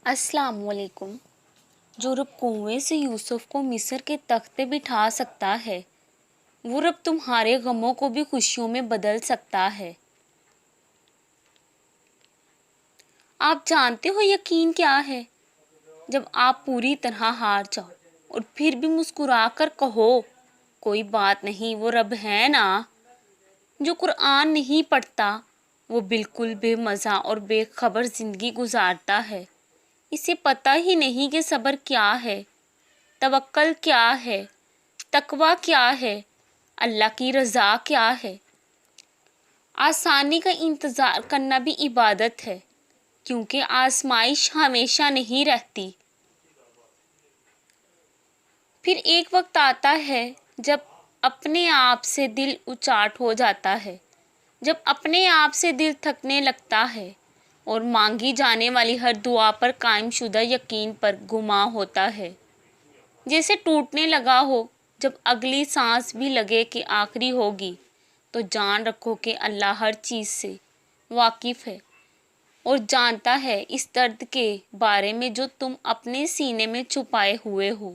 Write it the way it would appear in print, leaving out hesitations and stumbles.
السلام علیکم۔ جو رب کنویں سے یوسف کو مصر کے تخت پہ بٹھا سکتا ہے، وہ رب تمہارے غموں کو بھی خوشیوں میں بدل سکتا ہے۔ آپ جانتے ہو یقین کیا ہے؟ جب آپ پوری طرح ہار جاؤ اور پھر بھی مسکرا کر کہو کوئی بات نہیں، وہ رب ہے نا۔ جو قرآن نہیں پڑھتا وہ بالکل بے مزہ اور بے خبر زندگی گزارتا ہے۔ اسے پتہ ہی نہیں کہ صبر کیا ہے، توکل کیا ہے، تقویٰ کیا ہے، اللہ کی رضا کیا ہے۔ آسانی کا انتظار کرنا بھی عبادت ہے، کیونکہ آزمائش ہمیشہ نہیں رہتی۔ پھر ایک وقت آتا ہے جب اپنے آپ سے دل اچاٹ ہو جاتا ہے، جب اپنے آپ سے دل تھکنے لگتا ہے اور مانگی جانے والی ہر دعا پر قائم شدہ یقین پر گما ہوتا ہے۔ جیسے ٹوٹنے لگا ہو، جب اگلی سانس بھی لگے کہ آخری ہوگی، تو جان رکھو کہ اللہ ہر چیز سے واقف ہے اور جانتا ہے اس درد کے بارے میں جو تم اپنے سینے میں چھپائے ہوئے ہو۔